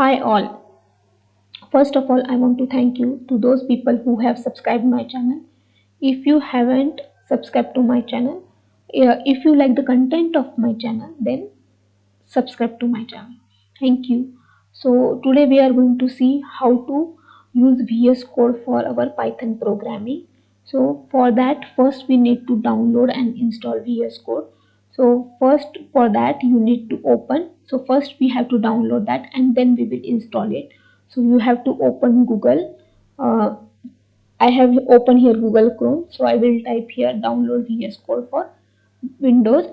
Hi all. First of all, I want to thank you to those people who have subscribed my channel. If you haven't subscribed to my channel, if you like the content of my channel, then subscribe to my channel. Thank you. So today we are going to see how to use VS Code for our Python programming. So for that, first we need to download and install VS Code. So first for that you need to open. So first we have to download that and then we will install it. So you have to open Google. I have opened here Google Chrome. So I will type here download VS Code for Windows.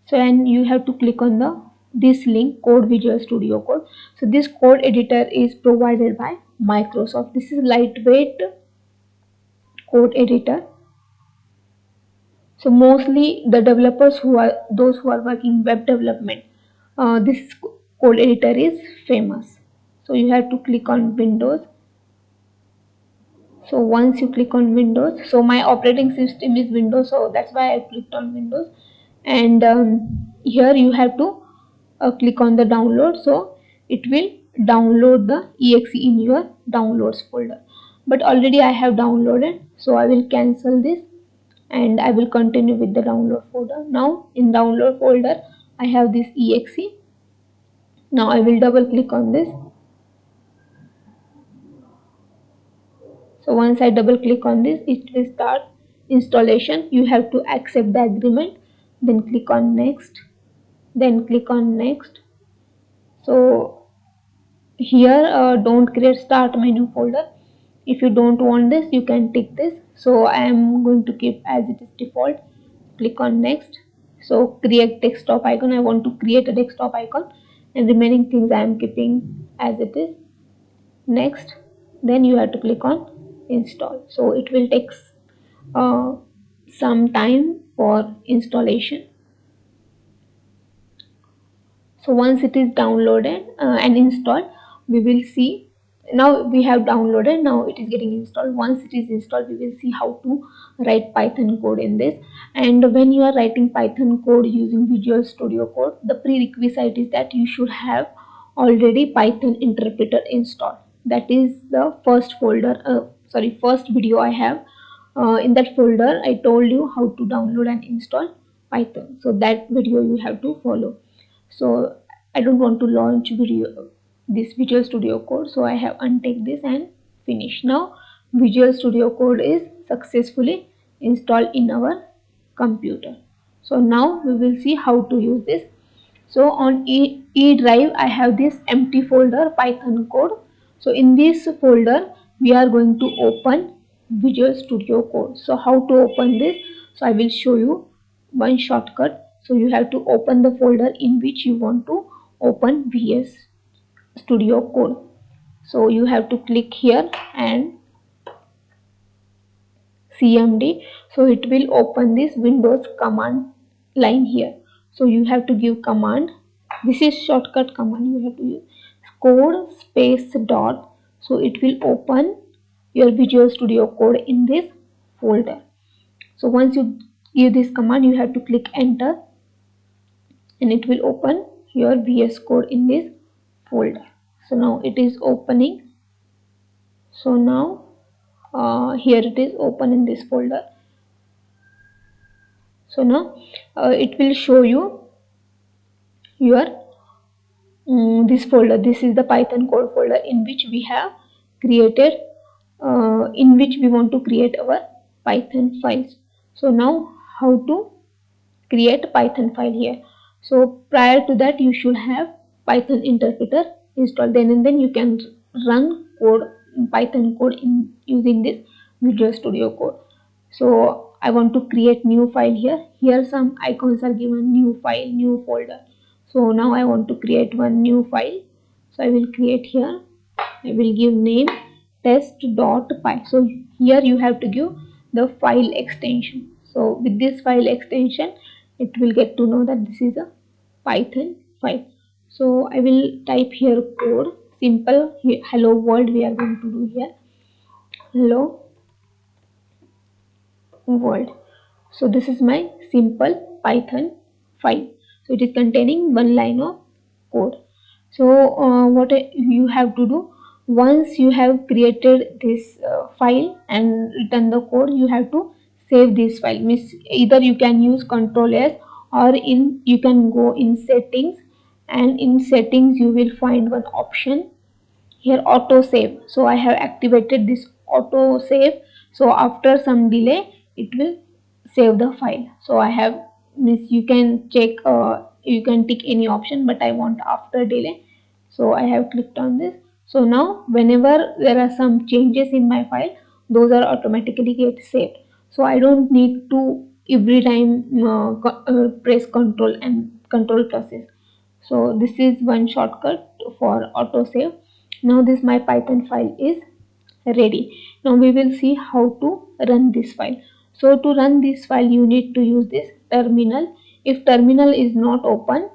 So and you have to click on this link, Code Visual Studio Code. So this code editor is provided by Microsoft. This is lightweight code editor. So mostly the developers who are working web development, this code editor is famous. So you have to click on Windows. So once you click on Windows, so my operating system is Windows, so that's why I clicked on Windows. And here you have to click on the download, so it will download the exe in your downloads folder. But already I have downloaded, so I will cancel this and I will continue with the download folder. Now in download folder I have this exe. Now I will double click on this. So once I double click on this, it will start installation. You have to accept the agreement, then click on next, then click on next. So here don't create start menu folder. If you don't want this, you can tick this. So I am going to keep as it is default. Click on next. So create desktop icon. I want to create a desktop icon, and remaining things I am keeping as it is. Next, then you have to click on install. So it will take some time for installation. So once it is downloaded and installed, we will see. Now we have downloaded, now it is getting installed. Once it is installed, we will see how to write Python code in this. And when you are writing Python code using Visual Studio Code, the prerequisite is that you should have already Python interpreter installed. That is the first folder, first video I have. In that folder I told you how to download and install Python, so that video you have to follow. So I don't want to launch this Visual Studio Code, so I have untick this and finish. Now Visual Studio Code is successfully installed in our computer. So now we will see how to use this. So on E drive I have this empty folder Python code. So in this folder we are going to open Visual Studio Code. So how to open this? So I will show you one shortcut. So you have to open the folder in which you want to open VS Studio Code. So you have to click here and CMD. So it will open this Windows command line here. So you have to give command. This is shortcut command. You have to use code space dot. So it will open your Visual Studio Code in this folder. So once you give this command, you have to click enter and it will open your VS Code in this folder. So now it is opening. So now here it is open in this folder. So now it will show you your this folder. This is the Python code folder in which we have created, in which we want to create our Python files. So now how to create Python file here. So prior to that you should have Python interpreter installed, then and then you can run code, Python code in using this Visual Studio Code. So I want to create new file here. Here some icons are given, new file, new folder. So now I want to create one new file. So I will create here. I will give name test.py. So here you have to give the file extension. So with this file extension, it will get to know that this is a Python file. So I will type here code, simple hello world we are going to do here. Hello world. So this is my simple Python file. So it is containing one line of code. So what you have to do, once you have created this file and written the code, you have to save this file. Means either you can use Control S, or you can go in settings, and in settings you will find one option here, auto save. So I have activated this auto save, so after some delay it will save the file. So I have, means you can check, you can tick any option, but I want after delay, so I have clicked on this. So now whenever there are some changes in my file, those are automatically get saved, so I don't need to every time press control and control process. So this is one shortcut for auto save. Now this my Python file is ready. Now we will see how to run this file. So to run this file you need to use this terminal. If terminal is not open,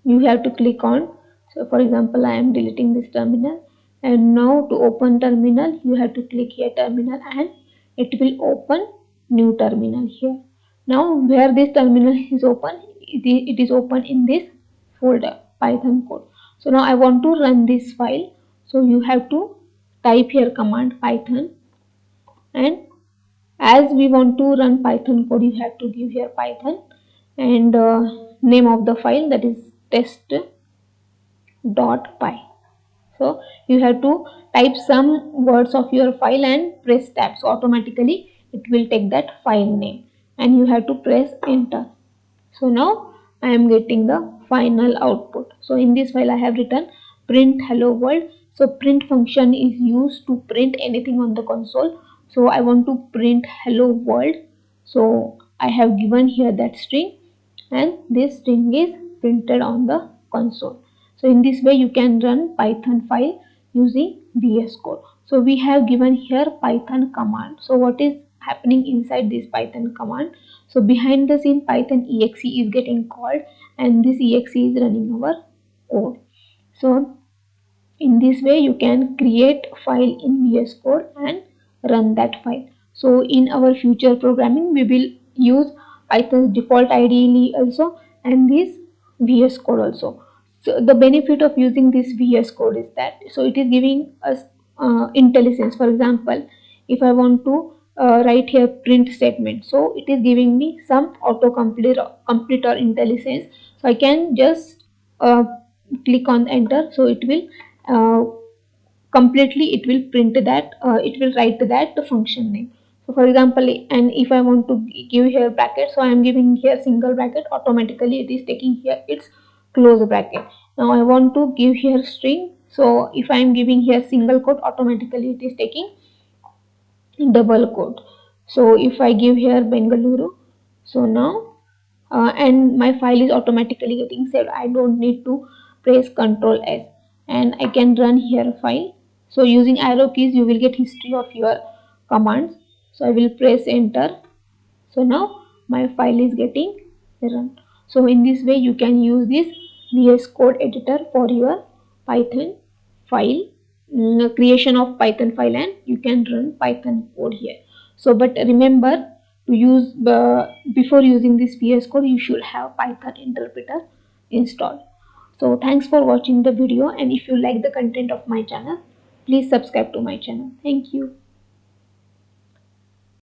you have to click on, so for example I am deleting this terminal, and now to open terminal you have to click here terminal, and it will open new terminal here. Now where this terminal is open, it is open in this folder python code. So now I want to run this file, so you have to type here command python, and as we want to run python code you have to give here python, and name of the file, that is test.py. So you have to type some words of your file and press tab, so automatically it will take that file name, and you have to press enter. So now I am getting the final output. So in this file I have written print hello world. So print function is used to print anything on the console. So I want to print hello world. So I have given here that string, and this string is printed on the console. So in this way you can run Python file using VS Code. So we have given here Python command. So what is happening inside this Python command? So behind the scene Python exe is getting called, and this exe is running our code. So in this way you can create file in VS Code and run that file. So in our future programming we will use Python's default IDE also, and this VS Code also. So the benefit of using this VS Code is that, so it is giving us intelligence. For example, if I want to write here print statement, so it is giving me some autocomplete or intelligence. So I can just click on enter, so it will completely, it will print that, it will write that function name. So for example, and if I want to give here bracket, so I am giving here single bracket, automatically it is taking here its close bracket. Now I want to give here string, so if I am giving here single quote, automatically it is taking double quote. So if I give here Bengaluru, so now and my file is automatically getting saved. I don't need to press Ctrl S, and I can run here file. So using arrow keys you will get history of your commands. So I will press enter. So now my file is getting run. So in this way you can use this VS Code editor for your Python file, creation of Python file, and you can run Python code here. So but remember to use, before using this VS Code you should have Python interpreter installed. So thanks for watching the video, and if you like the content of my channel, please subscribe to my channel. Thank you.